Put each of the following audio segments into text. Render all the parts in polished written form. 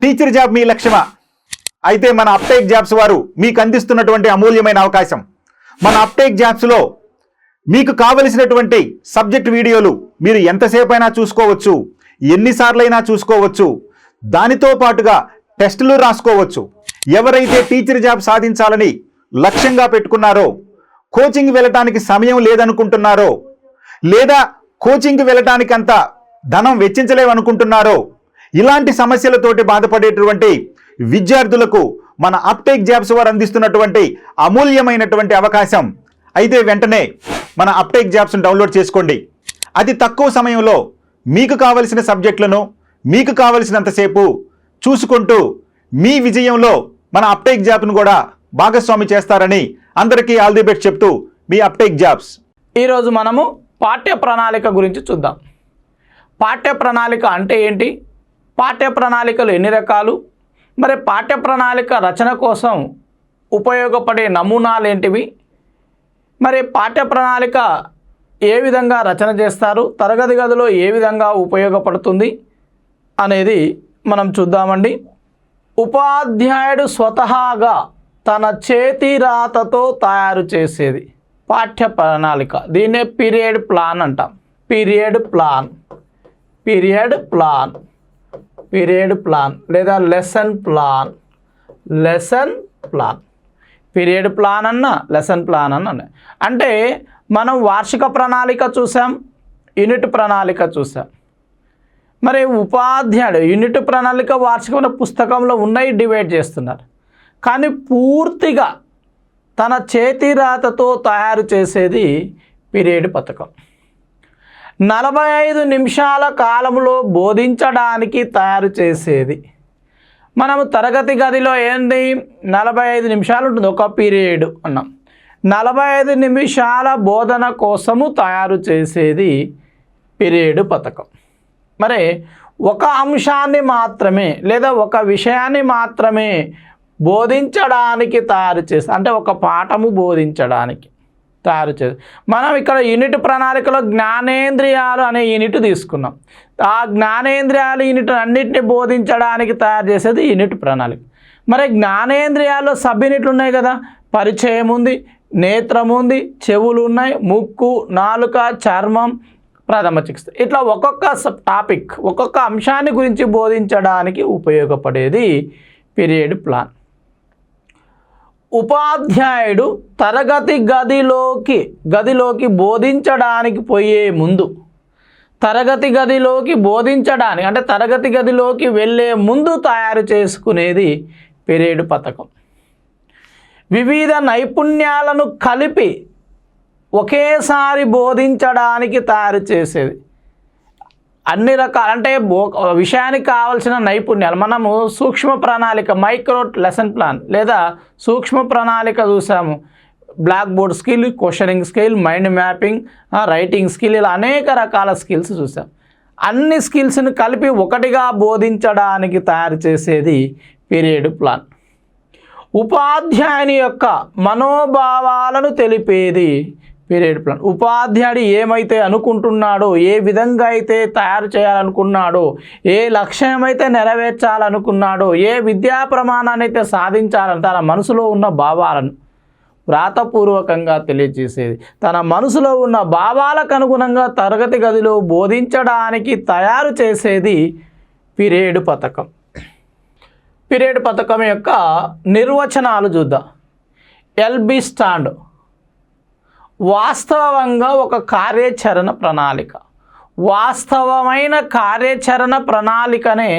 Teacher job మీ లక్ష్యమా? అయితే మన uptake jobs వారు మీకు అందిస్తున్నటువంటి అమూల్యమైన అవకాశం. మన అప్టేక్ జాబ్స్లో మీకు కావలసినటువంటి సబ్జెక్ట్ వీడియోలు మీరు ఎంతసేపు అయినా చూసుకోవచ్చు, ఎన్నిసార్లైనా చూసుకోవచ్చు. దానితో పాటుగా టెస్టులు రాసుకోవచ్చు. ఎవరైతే టీచర్ జాబ్ సాధించాలని లక్ష్యంగా పెట్టుకున్నారో, కోచింగ్ వెళ్ళటానికి సమయం లేదనుకుంటున్నారో, లేదా కోచింగ్కి వెళ్ళటానికి అంత ధనం వెచ్చించలేమనుకుంటున్నారో, ఇలాంటి సమస్యలతోటి బాధపడేటువంటి విద్యార్థులకు మన అప్టేక్ జాబ్స్ వారు అందిస్తున్నటువంటి అమూల్యమైనటువంటి అవకాశం. అయితే వెంటనే మన అప్టేక్ జాబ్స్ను డౌన్లోడ్ చేసుకోండి. అతి తక్కువ సమయంలో మీకు కావలసిన సబ్జెక్టులను మీకు కావలసినంతసేపు చూసుకుంటూ మీ విజయంలో మన అప్టేక్ జాబ్ను కూడా భాగస్వామి చేస్తారని అందరికీ ఆల్ ది బెస్ట్ చెప్తూ మీ అప్టేక్ జాబ్స్. ఈరోజు మనము పాఠ్య ప్రణాళిక గురించి చూద్దాం. పాఠ్య ప్రణాళిక అంటే ఏంటి, పాఠ్య ప్రణాళికలు ఎన్ని రకాలు, మరి పాఠ్య ప్రణాళిక రచన కోసం ఉపయోగపడే నమూనాలు ఏంటివి, మరి పాఠ్య ప్రణాళిక ఏ విధంగా రచన చేస్తారు, తరగతి గదిలో ఏ విధంగా ఉపయోగపడుతుంది అనేది మనం చూద్దామండి. ఉపాధ్యాయుడు స్వతహాగా తన చేతి రాతతో తయారు చేసేది పాఠ్య ప్రణాళిక. దీన్నే పీరియడ్ ప్లాన్ అంటాం. పీరియడ్ ప్లాన్ లేదా లెసన్ ప్లాన్. పీరియడ్ ప్లాన్ అన్నా లెసన్ ప్లాన్ అన్న. అంటే మనం వార్షిక ప్రణాళిక చూసాం, యూనిట్ ప్రణాళిక చూసాం. మరి ఉపాధ్యాయుడు యూనిట్ ప్రణాళిక వార్షిక పుస్తకంలో ఉన్నాయి, డివైడ్ చేస్తున్నారు. కానీ పూర్తిగా తన చేతి రాతతో తయారు చేసేది పీరియడ్ పథకం. 45 నిమిషాల కాలంలో బోధించడానికి తయారు చేసేది. మనము తరగతి గదిలో ఏంది 45 నిమిషాలు ఉంటుంది ఒక పీరియడ్ అన్నాం. 45 నిమిషాల బోధన కోసము తయారు చేసేది పీరియడ్ పథకం. మరి ఒక అంశాన్ని మాత్రమే లేదా ఒక విషయాన్ని మాత్రమే బోధించడానికి తయారు చేసి, అంటే ఒక పాఠము బోధించడానికి తయారు చేసి. మనం ఇక్కడ యూనిట్ ప్రణాళికలో జ్ఞానేంద్రియాలు అనే యూనిట్ తీసుకున్నాం. ఆ జ్ఞానేంద్రియాలు యూనిట్ అన్నింటినీ బోధించడానికి తయారు చేసేది యూనిట్ ప్రణాళిక. మరి జ్ఞానేంద్రియాల్లో సబ్ యూనిట్లు ఉన్నాయి కదా, పరిచయం ఉంది, నేత్రం ఉంది, చెవులు ఉన్నాయి, ముక్కు, నాలుక, చర్మం, ప్రథమ చికిత్స. ఇట్లా ఒక్కొక్క టాపిక్ ఒక్కొక్క అంశాన్ని గురించి బోధించడానికి ఉపయోగపడేది పీరియడ్ ప్లాన్. ఉపాధ్యాయుడు తరగతి గదిలోకి బోధించడానికి పోయే ముందు, తరగతి గదిలోకి బోధించడానికి అంటే తరగతి గదిలోకి వెళ్ళే ముందు తయారు చేసుకునేది పీరియడ్ పథకం. వివిధ నైపుణ్యాలను కలిపి ఒకేసారి బోధించడానికి తయారు చేసేది. అన్ని రకాల అంటే విషయానికి కావాల్సిన నైపుణ్యాలు మనము సూక్ష్మ ప్రణాళిక మైక్రో లెసన్ ప్లాన్ లేదా సూక్ష్మ ప్రణాళిక చూసాము. Black board skill, questioning skill, mind mapping, writing skill, ఇలా అనేక రకాల స్కిల్స్ చూసాం. అన్ని స్కిల్స్ని కలిపి ఒకటిగా బోధించడానికి తయారు చేసేది పీరియడ్ ప్లాన్. ఉపాధ్యాయుని యొక్క మనోభావాలను తెలిపేది పీరియడ్ ప్లాన్. ఉపాధ్యాయుడు ఏమైతే అనుకుంటున్నాడో, ఏ విధంగా అయితే తయారు చేయాలనుకున్నాడో, ఏ లక్ష్యం అయితే నెరవేర్చాలనుకున్నాడో, ఏ విద్యా ప్రమాణాన్ని అయితే సాధించాలని తన మనసులో ఉన్న భావాలను వ్రాతపూర్వకంగా తెలియజేసేది. తన మనసులో ఉన్న భావాలకు అనుగుణంగా తరగతి గదిలో బోధించడానికి తయారు చేసేది పీరియడ్ పథకం. పీరియడ్ పథకం యొక్క నిర్వచనాలు చూద్దాం. ఎల్బి స్టాండ్ వాస్తవంగా ఒక కార్యాచరణ ప్రణాళిక. వాస్తవమైన కార్యాచరణ ప్రణాళికనే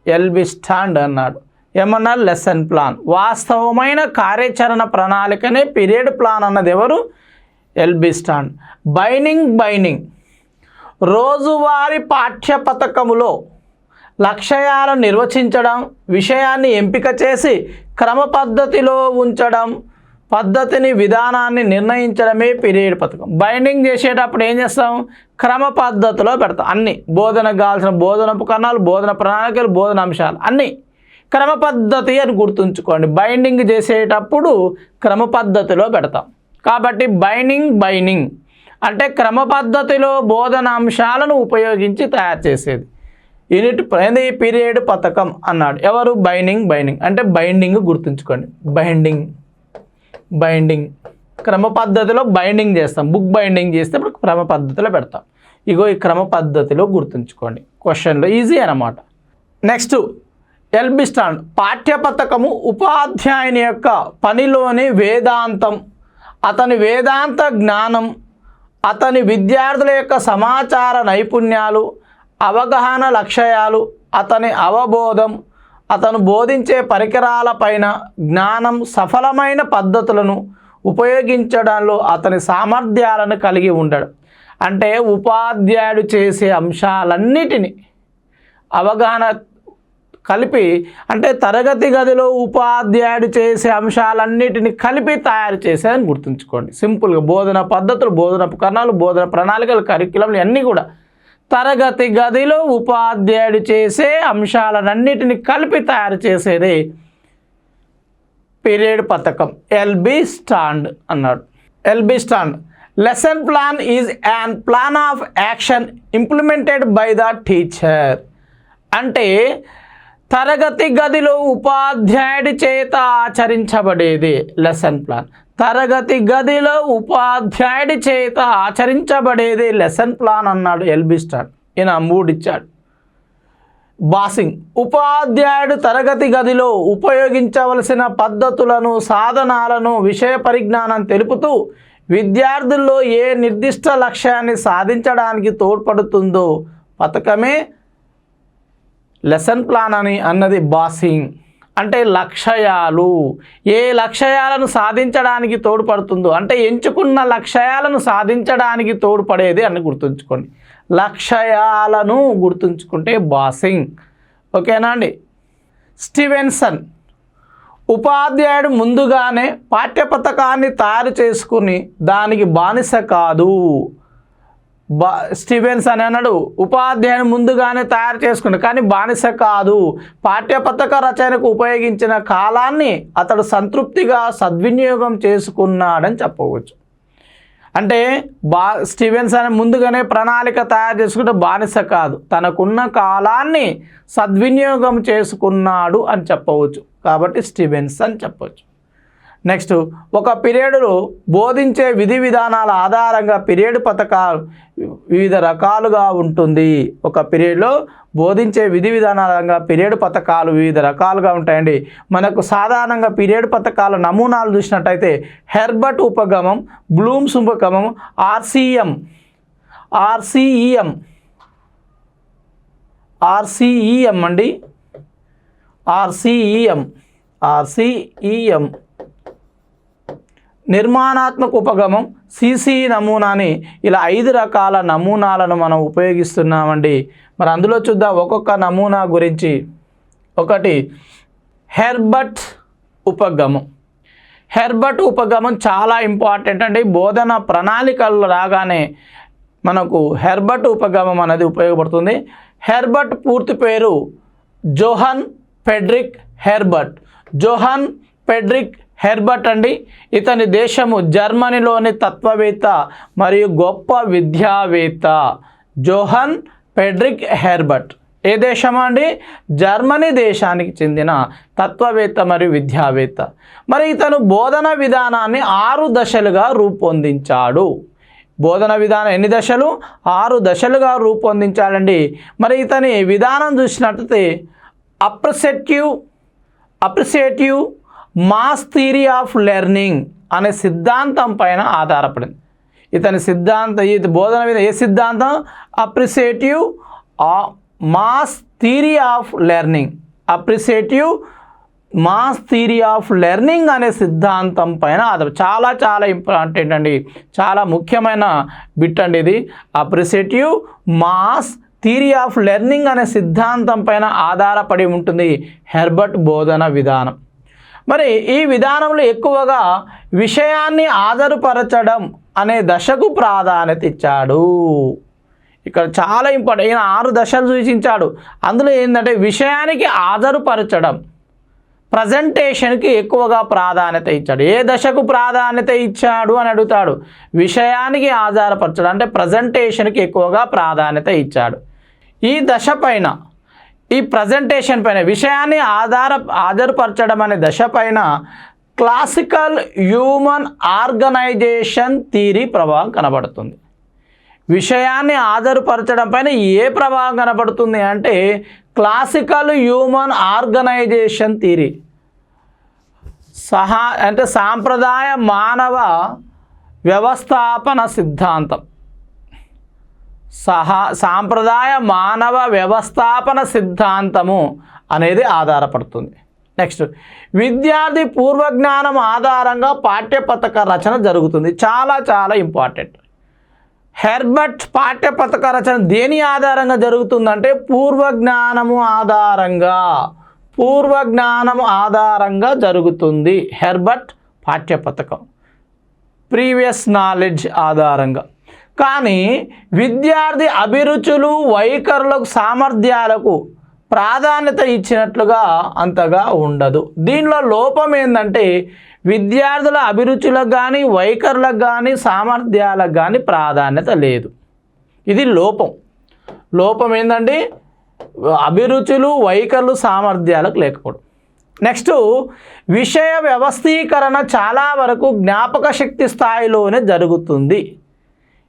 ఎల్బి స్టాండ్ అన్నాడు. ఏమన్నా లెసన్ ప్లాన్. వాస్తవమైన కార్యాచరణ ప్రణాళికనే పీరియడ్ ప్లాన్ అన్నది ఎవరు? LB stand. బైనింగ్ రోజువారీ పాఠ్య పథకములో లక్ష్యాలను నిర్వచించడం, విషయాన్ని ఎంపిక చేసి క్రమ పద్ధతిలో ఉంచడం, పద్ధతిని విధానాన్ని నిర్ణయించడమే పీరియడ్ పథకం. బైండింగ్ చేసేటప్పుడు ఏం చేస్తాం? క్రమ పద్ధతిలో పెడతాం. అన్ని బోధనకు కావాల్సిన బోధన ఉపకరణాలు, బోధన ప్రణాళికలు, బోధన అంశాలు అన్నీ క్రమ పద్ధతి అని గుర్తుంచుకోండి. బైండింగ్ చేసేటప్పుడు క్రమ పద్ధతిలో పెడతాం. కాబట్టి బైండింగ్ అంటే క్రమ పద్ధతిలో బోధన అంశాలను ఉపయోగించి తయారు చేసేది. యూనిట్ ఏంది పీరియడ్ పథకం అన్నాడు. ఎవరు? బైండింగ్ అంటే బైండింగ్ గుర్తుంచుకోండి. బైండింగ్ క్రమ పద్ధతిలో బైండింగ్ చేస్తాం. బుక్ బైండింగ్ చేస్తే ఇప్పుడు క్రమ పద్ధతిలో పెడతాం. ఇగో ఈ క్రమ పద్ధతిలో గుర్తుంచుకోండి. క్వశ్చన్లో ఈజీ అన్నమాట. నెక్స్ట్ ఎల్బి స్టాండ్ పాఠ్యపథకము ఉపాధ్యాయుని యొక్క పనిలోని వేదాంతం, అతని వేదాంత జ్ఞానం, అతని విద్యార్థుల యొక్క సమాచార నైపుణ్యాలు, అవగాహన లక్ష్యాలు, అతని అవబోధం, అతను బోధించే పరికరాలపైన జ్ఞానం, సఫలమైన పద్ధతులను ఉపయోగించడంలో అతని సామర్థ్యాలను కలిగి ఉండడం. అంటే ఉపాధ్యాయుడు చేసే అంశాలన్నిటినీ అవగాహన కలిపి, అంటే తరగతి గదిలో ఉపాధ్యాయుడు చేసే అంశాలన్నిటిని కలిపి తయారు చేసేదని గుర్తుంచుకోండి. సింపుల్గా బోధన పద్ధతులు, బోధన ఉపకరణాలు, బోధన ప్రణాళికలు, కరిక్యులంలు అన్నీ కూడా తరగతి గదిలో ఉపాధ్యాయుడు చేసే అంశాలన్నిటిని కలిపి తయారు చేసేది పీరియడ్ పథకం. ఎల్బి స్టాండ్ అన్నాడు. LB stand lesson plan is an plan of action implemented by the teacher. అంటే తరగతి గదిలో ఉపాధ్యాయుడి చేత ఆచరించబడేది లెసన్ ప్లాన్. తరగతి గదిలో ఉపాధ్యాయుడి చేత ఆచరించబడేది లెసన్ ప్లాన్ అన్నాడు ఎల్బి స్టాండ్. ఈయన 3 ఇచ్చాడు. బాసింగ్ ఉపాధ్యాయుడు తరగతి గదిలో ఉపయోగించవలసిన పద్ధతులను, సాధనాలను, విషయ పరిజ్ఞానం తెలుపుతూ విద్యార్థుల్లో ఏ నిర్దిష్ట లక్ష్యాన్ని సాధించడానికి తోడ్పడుతుందో పథకమే లెసన్ ప్లాన్ అన్నది బాసింగ్. అంటే లక్ష్యాలు, ఏ లక్ష్యాలను సాధించడానికి తోడ్పడుతుందో, అంటే ఎంచుకున్న లక్ష్యాలను సాధించడానికి తోడ్పడేది అని గుర్తుంచుకోండి. లక్ష్యాలను గుర్తుంచుకుంటే బాసింగ్. ఓకేనా అండి. స్టీవెన్సన్ ఉపాధ్యాయుడు ముందుగానే పాఠ్యపథకాన్ని తయారు చేసుకుని దానికి బానిస కాదు. స్టీవెన్సన్ అన్నాడు ఉపాధ్యాయుడు ముందుగానే తయారు చేసుకుని కానీ బానిస కాదు. పాఠ్యపథక రచనకు ఉపయోగించిన కాలాన్ని అతడు సంతృప్తిగా సద్వినియోగం చేసుకున్నాడని చెప్పవచ్చు. అంటే స్టీవెన్సన్ ముందుగానే ప్రణాళిక తయారు చేసుకుంటే బానిస కాదు, తనకున్న కాలాన్ని సద్వినియోగం చేసుకున్నాడు అని చెప్పవచ్చు. కాబట్టి స్టీవెన్సన్ చెప్పవచ్చు. నెక్స్ట్ ఒక పీరియడ్లో బోధించే విధి విధానాల ఆధారంగా పీరియడ్ పథకాలు వివిధ రకాలుగా ఉంటుంది. ఒక పీరియడ్లో బోధించే విధి విధానాలంగా పీరియడ్ పథకాలు వివిధ రకాలుగా ఉంటాయండి. మనకు సాధారణంగా పీరియడ్ పథకాల నమూనాలు చూసినట్టయితే హెర్బర్ట్ ఉపగమం, బ్లూమ్స్ ఉపగమం, ఆర్సిఈఎం అండి, ఆర్సిఈఎం, నిర్మాణాత్మక ఉపగమం, సిసి నమూనాని, ఇలా 5 రకాల నమూనాలను మనం ఉపయోగిస్తున్నామండి. మరి అందులో చూద్దాం ఒక్కొక్క నమూనా గురించి. ఒకటి హెర్బర్ట్ ఉపగమం. హెర్బర్ట్ ఉపగమం చాలా ఇంపార్టెంట్ అండి. బోధన ప్రణాళికల్లో రాగానే మనకు హెర్బర్ట్ ఉపగమం అనేది ఉపయోగపడుతుంది. హెర్బర్ట్ పూర్తి పేరు జోహన్ ఫెడ్రిక్ హెర్బర్ట్ అండి. ఇతని దేశము జర్మనీలోని తత్వవేత్త మరియు గొప్ప విద్యావేత్త జోహన్ ఫెడ్రిక్ హెర్బర్ట్. ఏ దేశం అండి? జర్మనీ దేశానికి చెందిన తత్వవేత్త మరియు విద్యావేత్త. మరి ఇతను బోధన విధానాన్ని 6 దశలుగా రూపొందించాడు. బోధన విధానం ఎన్ని దశలు? 6 దశలుగా రూపొందించాలండి. మరి ఇతని విధానం చూసినట్లయితే అప్రిసియేటివ్ మాస్ థియరీ ఆఫ్ లెర్నింగ్ అనే సిద్ధాంతం పైన ఆధారపడింది. ఇతని సిద్ధాంతం, ఇది బోధన మీద ఏ సిద్ధాంతం? అప్రిసియేటివ్ మాస్ థియరీ ఆఫ్ లెర్నింగ్ అనే సిద్ధాంతం పైన ఆధారం. చాలా ఇంపార్టెంట్ అండి, చాలా ముఖ్యమైన బిట్ అండి ఇది. అప్రిసియేటివ్ మాస్ థియరీ ఆఫ్ లెర్నింగ్ అనే సిద్ధాంతం పైన ఆధారపడి ఉంటుంది హెర్బర్ట్ బోధన విధానం. మరి ఈ విధానంలో ఎక్కువగా విషయాన్ని ఆధారపరచడం అనే దశకు ప్రాధాన్యత ఇచ్చాడు. ఇక్కడ చాలా ఇంపార్టెంట్. ఈయన 6 దశలు సూచించాడు. అందులో ఏంటంటే విషయానికి ఆధారపరచడం, ప్రజెంటేషన్కి ఎక్కువగా ప్రాధాన్యత ఇచ్చాడు. ఏ దశకు ప్రాధాన్యత ఇచ్చాడు అని అడుగుతాడు. విషయానికి ఆధారపరచడం అంటే ప్రజెంటేషన్కి ఎక్కువగా ప్రాధాన్యత ఇచ్చాడు. ఈ దశ పైన ఈ ప్రజెంటేషన్ పైన విషయాన్ని హాజరుపరచడం అనే దశ పైన క్లాసికల్ హ్యూమన్ ఆర్గనైజేషన్ థియరీ ప్రభావం కనబడుతుంది. విషయాన్ని హాజరుపరచడం పైన ఏ ప్రభావం కనబడుతుంది అంటే క్లాసికల్ హ్యూమన్ ఆర్గనైజేషన్ థియరీ, సాంప్రదాయ మానవ వ్యవస్థాపన సిద్ధాంతం, సాంప్రదాయ మానవ వ్యవస్థాపన సిద్ధాంతము అనేది ఆధారపడుతుంది. నెక్స్ట్, విద్యార్థి పూర్వజ్ఞానం ఆధారంగా పాఠ్యపథక రచన జరుగుతుంది. చాలా చాలా ఇంపార్టెంట్. హెర్బర్ట్ పాఠ్యపథక రచన దేని ఆధారంగా జరుగుతుందంటే పూర్వజ్ఞానము ఆధారంగా జరుగుతుంది. హెర్బర్ట్ పాఠ్యపథకం ప్రీవియస్ నాలెడ్జ్ ఆధారంగా. కానీ విద్యార్థి అభిరుచులు, వైఖరులకు, సామర్థ్యాలకు ప్రాధాన్యత ఇచ్చినట్లుగా అంతగా ఉండదు. దీనిలో లోపం ఏంటంటే విద్యార్థుల అభిరుచులకు కానీ, వైఖరులకు కానీ, సామర్థ్యాలకు కానీ ప్రాధాన్యత లేదు. ఇది లోపం ఏంటంటే అభిరుచులు, వైఖరులు, సామర్థ్యాలకు లేకపోవడం. నెక్స్ట్, విషయ వ్యవస్థీకరణ చాలా వరకు జ్ఞాపక శక్తి స్థాయిలోనే జరుగుతుంది.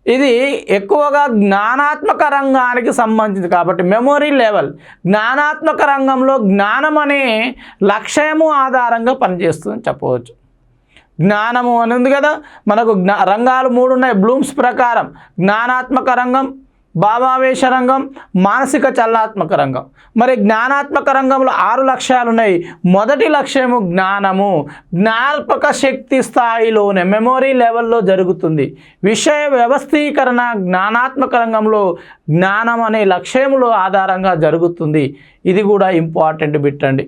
ఇది ఎక్కువగా జ్ఞానాత్మక రంగానికి సంబంధించింది కాబట్టి మెమొరీ లెవెల్, జ్ఞానాత్మక రంగంలో జ్ఞానం అనే లక్ష్యము ఆధారంగా పనిచేస్తుందని చెప్పవచ్చు. జ్ఞానము అని ఉంది కదా, మనకు రంగాలు 3 ఉన్నాయి బ్లూమ్స్ ప్రకారం: జ్ఞానాత్మక రంగం, భావావేశ రంగం, మానసిక చలనాత్మక రంగం. మరి జ్ఞానాత్మక రంగంలో 6 లక్ష్యాలు ఉన్నాయి. మొదటి లక్ష్యము జ్ఞానము, జ్ఞాపక శక్తి స్థాయిలోనే మెమొరీ లెవెల్లో జరుగుతుంది. విషయ వ్యవస్థీకరణ జ్ఞానాత్మక రంగంలో జ్ఞానం అనే లక్ష్యములో ఆధారంగా జరుగుతుంది. ఇది కూడా ఇంపార్టెంట్ బిట్ అండి.